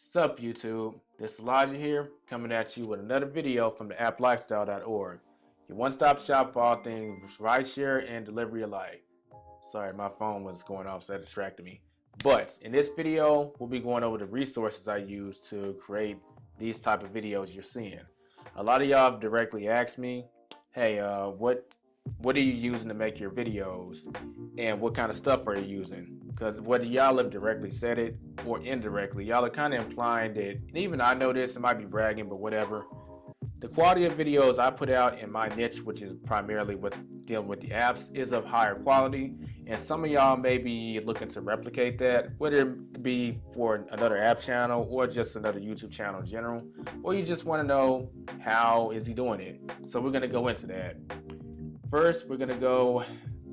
Sup YouTube, this is Elijah here, coming at you with another video from the applifestyle.org, your one-stop shop for all things rideshare and delivery alike. Sorry, my phone was going off, so that distracted me. But in this video, we'll be going over the resources I use to create these type of videos you're seeing. A lot of y'all have directly asked me, hey, what are you using to make your videos, and what kind of stuff are you using? Because whether y'all have directly said it or indirectly, y'all are kind of implying that, and even I know this, it might be bragging, but whatever. The quality of videos I put out in my niche, which is primarily with dealing with the apps, is of higher quality, and some of y'all may be looking to replicate that, whether it be for another app channel or just another YouTube channel in general, or you just want to know how is he doing it. So we're going to go into that. First, we're going to go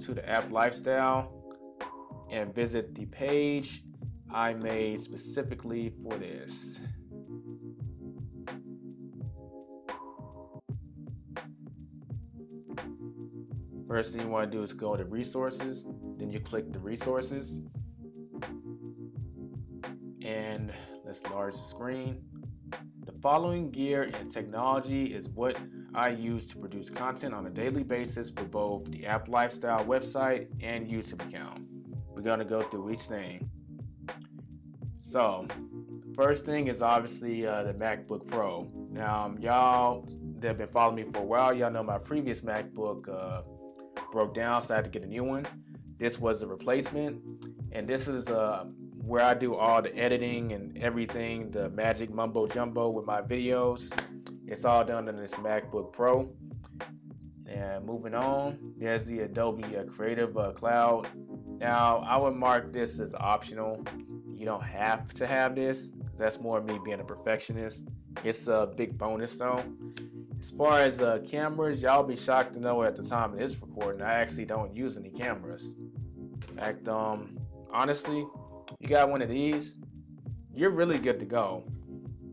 to the app lifestyle and visit the page I made specifically for this. First thing you want to do is go to resources, then you click the resources, and let's enlarge the screen. The following gear and technology is what I use to produce content on a daily basis for both the App Lifestyle website and YouTube account. We're going to go through each thing. So, first thing is obviously the MacBook Pro. Now, y'all that have been following me for a while, y'all know my previous MacBook broke down, so I had to get a new one. This was the replacement, and this is where I do all the editing and everything, the magic mumbo jumbo with my videos. It's all done in this MacBook Pro. And moving on, there's the Adobe Creative Cloud. Now, I would mark this as optional. You don't have to have this. That's more me being a perfectionist. It's a big bonus though. As far as cameras, y'all be shocked to know at the time of this recording, I actually don't use any cameras. In fact, honestly, you got one of these, you're really good to go.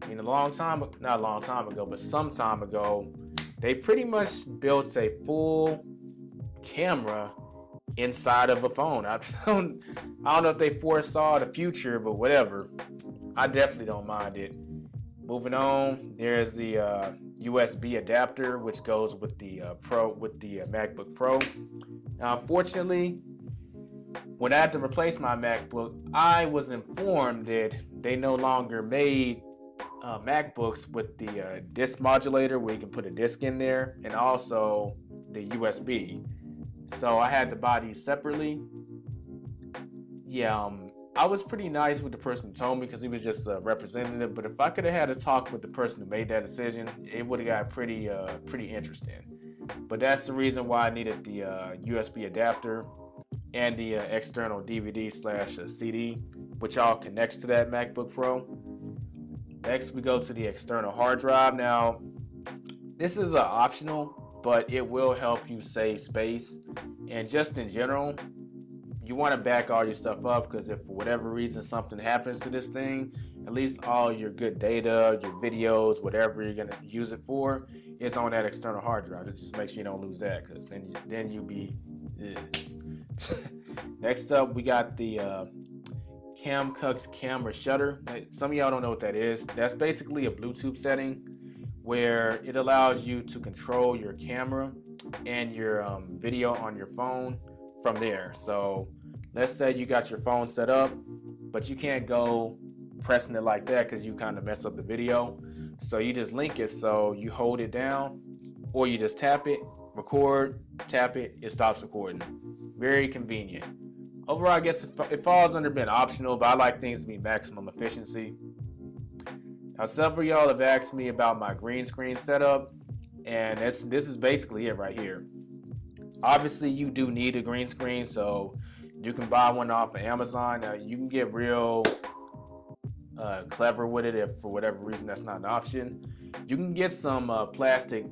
I mean, not a long time ago, but some time ago, they pretty much built a full camera inside of a phone. I don't know if they foresaw the future, but whatever. I definitely don't mind it. Moving on, there's the USB adapter, which goes with the MacBook Pro. Now, unfortunately, when I had to replace my MacBook, I was informed that they no longer made MacBooks with the disk modulator where you can put a disk in there, and also the USB. So I had to buy these separately. Yeah, I was pretty nice with the person who told me because he was just a representative. But if I could have had a talk with the person who made that decision, it would have got pretty interesting. But that's the reason why I needed the USB adapter and the external DVD/CD, which all connects to that MacBook Pro. Next, we go to the external hard drive. Now, this is optional, but it will help you save space. And just in general, you want to back all your stuff up, because if for whatever reason something happens to this thing, at least all your good data, your videos, whatever you're going to use it for, is on that external hard drive. It just makes sure you don't lose that, because then you'll be... Next up, we got the Camcux camera shutter. Some of y'all don't know what that is. That's basically a Bluetooth setting where it allows you to control your camera and your video on your phone from there. So let's say you got your phone set up, but you can't go pressing it like that because you kind of mess up the video. So you just link it, so you hold it down, or you just tap it, record, tap it, it stops recording. Very convenient. Overall, I guess it falls under being optional, but I like things to be maximum efficiency. Now, several of y'all have asked me about my green screen setup, and this is basically it right here. Obviously, you do need a green screen, so you can buy one off of Amazon. Now, you can get real clever with it if for whatever reason that's not an option. You can get some plastic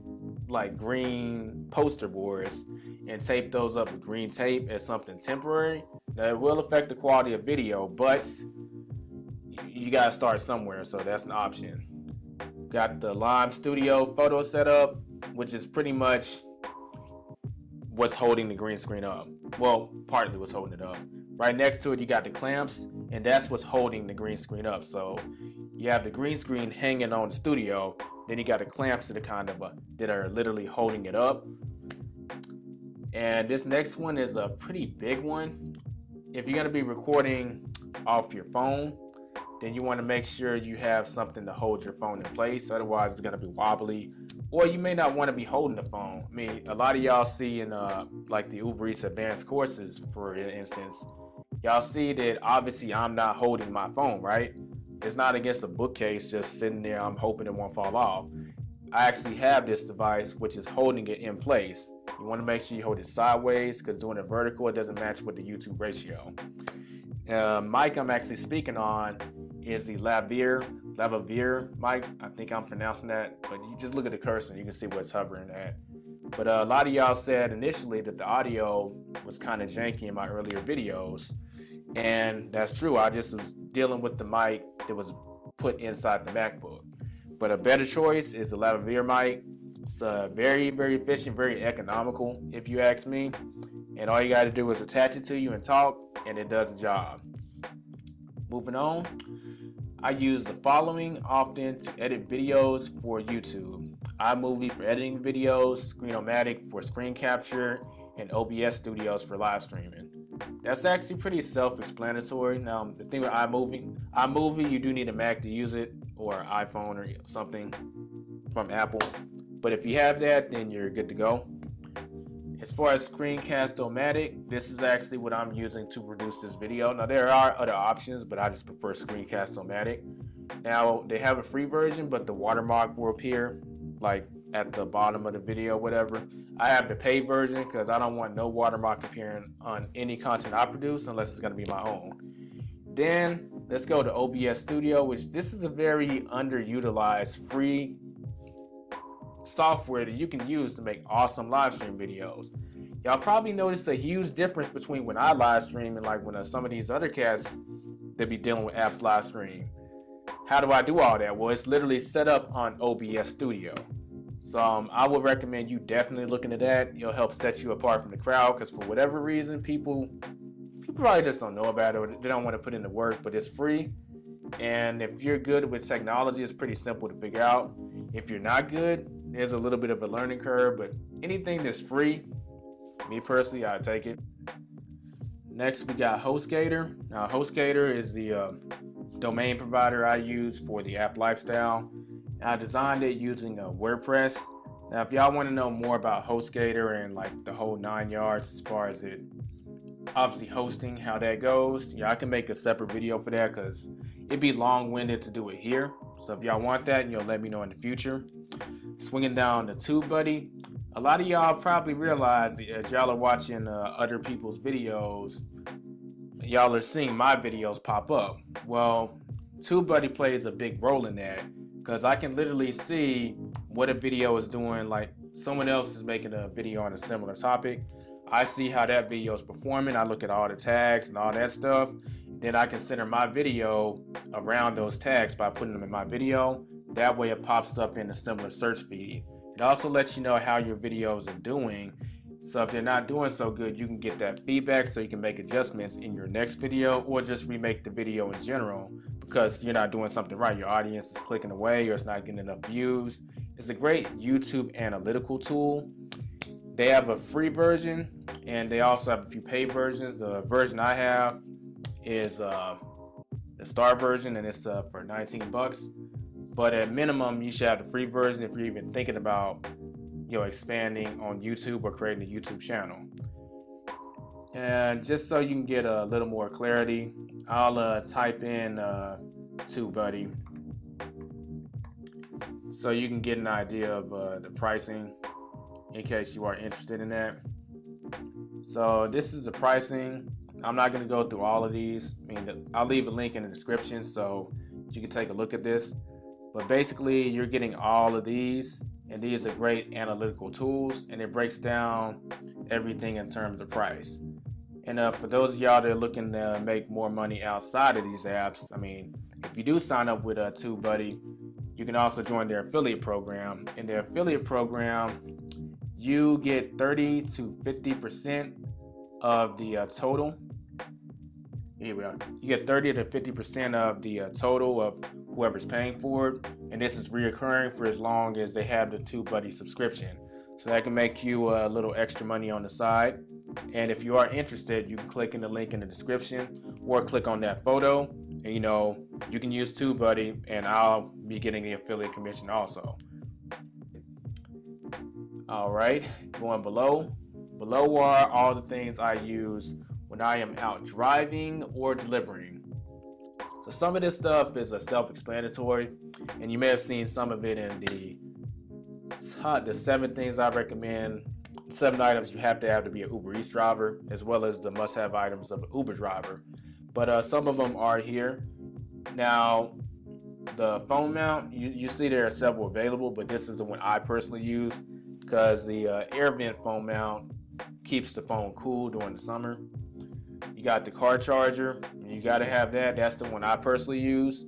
like green poster boards and tape those up with green tape as something temporary. Now, it will affect the quality of video, but you gotta start somewhere, so that's an option. Got the Lime Studio photo setup, which is pretty much what's holding the green screen up. Well, partly what's holding it up. Right next to it, you got the clamps, and that's what's holding the green screen up. So you have the green screen hanging on the studio, then you got the clamps that are literally holding it up. And this next one is a pretty big one. If you're going to be recording off your phone, then you want to make sure you have something to hold your phone in place. Otherwise, it's going to be wobbly, or you may not want to be holding the phone. I mean, a lot of y'all see in like the Uber Eats advanced courses, for instance, y'all see that obviously I'm not holding my phone, right? It's not against a bookcase just sitting there. I'm hoping it won't fall off. I actually have this device which is holding it in place. You want to make sure you hold it sideways, because doing it vertical, it doesn't match with the YouTube ratio. Mic I'm actually speaking on is the lavalier mic. I think I'm pronouncing that, but you just look at the cursor and you can see what's hovering at. But a lot of y'all said initially that the audio was kind of janky in my earlier videos, and that's true. I just was dealing with the mic that was put inside the MacBook. But a better choice is the lavalier mic. It's very, very efficient, very economical, if you ask me. And all you got to do is attach it to you and talk, and it does the job. Moving on, I use the following often to edit videos for YouTube: iMovie for editing videos, Screen-O-Matic for screen capture, and OBS Studios for live streaming. That's actually pretty self-explanatory. Now, the thing with iMovie, you do need a Mac to use it, or iPhone or something from Apple. But if you have that, then you're good to go. As far as Screencast-O-Matic, this is actually what I'm using to produce this video. Now, there are other options, but I just prefer Screencast-O-Matic. Now, they have a free version, but the watermark will appear like at the bottom of the video, whatever. I have the paid version because I don't want no watermark appearing on any content I produce unless it's going to be my own. Then let's go to OBS Studio, which this is a very underutilized free software that you can use to make awesome live stream videos. Y'all probably noticed a huge difference between when I live stream and like when some of these other cats that be dealing with apps live stream. How do I do all that? Well, it's literally set up on OBS Studio. So I would recommend you definitely looking at that. It'll help set you apart from the crowd, because for whatever reason, people probably just don't know about it, or they don't want to put in the work, but it's free. And if you're good with technology, it's pretty simple to figure out. If you're not good, there's a little bit of a learning curve, but anything that's free, me personally, I take it. Next, we got HostGator. Now, HostGator is the domain provider I use for the app lifestyle. I designed it using WordPress. Now, if y'all want to know more about HostGator and like the whole 9 yards as far as it obviously hosting, how that goes, yeah, I can make a separate video for that because it'd be long-winded to do it here. So if y'all want that, you'll let me know in the future. Swinging down to TubeBuddy. A lot of y'all probably realize as y'all are watching other people's videos, y'all are seeing my videos pop up. Well, TubeBuddy plays a big role in that, because I can literally see what a video is doing. Like someone else is making a video on a similar topic. I see how that video is performing. I look at all the tags and all that stuff. Then I can center my video around those tags by putting them in my video. That way it pops up in a similar search feed. It also lets you know how your videos are doing. So if they're not doing so good, you can get that feedback so you can make adjustments in your next video, or just remake the video in general because you're not doing something right. Your audience is clicking away, or it's not getting enough views. It's a great YouTube analytical tool. They have a free version, and they also have a few paid versions. The version I have is the star version, and it's for $19. But at minimum, you should have the free version if you're even thinking about, expanding on YouTube or creating a YouTube channel. And just so you can get a little more clarity, I'll type in TubeBuddy so you can get an idea of the pricing in case you are interested in that. So this is the pricing. I'm not going to go through all of these. I'll leave a link in the description so you can take a look at this. But basically, you're getting all of these, and these are great analytical tools, and it breaks down everything in terms of price. And for those of y'all that are looking to make more money outside of these apps, if you do sign up with TubeBuddy, you can also join their affiliate program. In their affiliate program, you get 30 to 50% of the total. Here we are. You get 30 to 50% of the total of whoever's paying for it, and this is reoccurring for as long as they have the TubeBuddy subscription. So that can make you a little extra money on the side. And if you are interested, you can click in the link in the description or click on that photo, and you can use TubeBuddy, and I'll be getting the affiliate commission also. All right, going below are all the things I use when I am out driving or delivering. So some of this stuff is self-explanatory, and you may have seen some of it in the 7 things I recommend, 7 items you have to be an Uber Eats driver, as well as the must-have items of an Uber driver. But some of them are here. Now, the phone mount, you see there are several available, but this is the one I personally use because the air vent phone mount keeps the phone cool during the summer. You got the car charger. You got to have that. That's the one I personally use.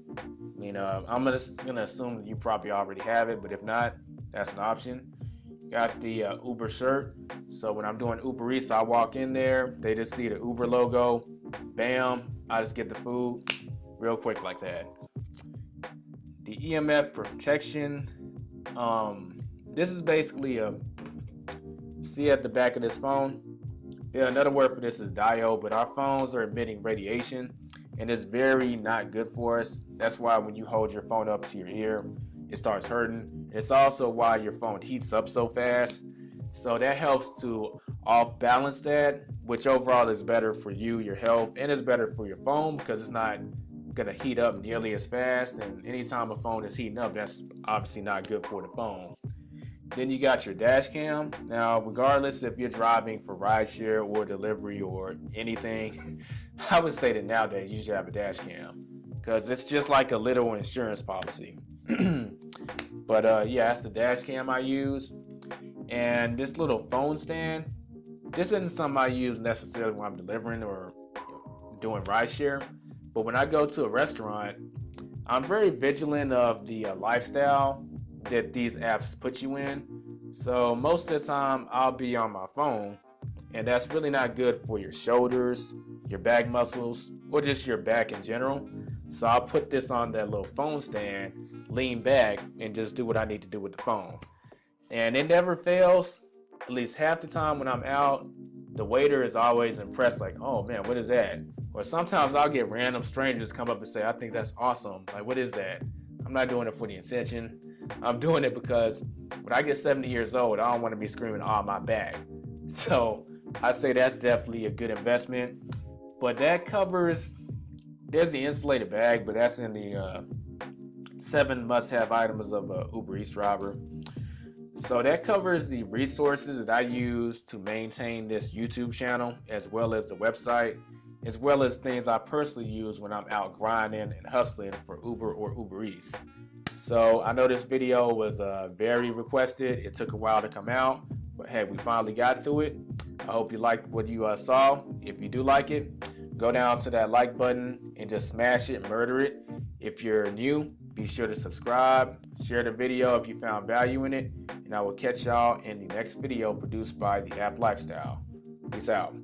I'm gonna assume that you probably already have it, but if not, that's an option. Got the Uber shirt. So when I'm doing Uber Eats, I walk in there, they just see the Uber logo, bam, I just get the food real quick like that. The EMF protection. This is basically see at the back of this phone. Yeah, another word for this is diode, but our phones are emitting radiation, and it's very not good for us. That's why when you hold your phone up to your ear, it starts hurting. It's also why your phone heats up so fast. So that helps to off balance that, which overall is better for you, your health, and it's better for your phone because it's not gonna heat up nearly as fast. And anytime a phone is heating up, that's obviously not good for the phone. Then you got your dash cam. Now, regardless if you're driving for rideshare or delivery or anything, I would say that nowadays you should have a dash cam because it's just like a little insurance policy. But yeah, that's the dash cam I use. And this little phone stand, this isn't something I use necessarily when I'm delivering or doing rideshare. But when I go to a restaurant, I'm very vigilant of the lifestyle that these apps put you in. So most of the time I'll be on my phone, and that's really not good for your shoulders, your back muscles, or just your back in general. So I'll put this on that little phone stand, lean back, and just do what I need to do with the phone. And it never fails. At least half the time when I'm out, the waiter is always impressed, like, oh man, what is that? Or sometimes I'll get random strangers come up and say, I think that's awesome. Like, what is that? I'm not doing it for the attention. I'm doing it because when I get 70 years old, I don't want to be screaming, oh, my back. So I say that's definitely a good investment. But that covers, there's the insulated bag, but that's in the 7 must-have items of a Uber Eats driver. So that covers the resources that I use to maintain this YouTube channel, as well as the website, as well as things I personally use when I'm out grinding and hustling for Uber or Uber Eats. So I know this video was very requested. It took a while to come out, but hey, we finally got to it. I hope you liked what you saw. If you do like it, go down to that like button and just smash it, murder it. If you're new, be sure to subscribe, share the video if you found value in it, and I will catch y'all in the next video produced by The App Lifestyle. Peace out.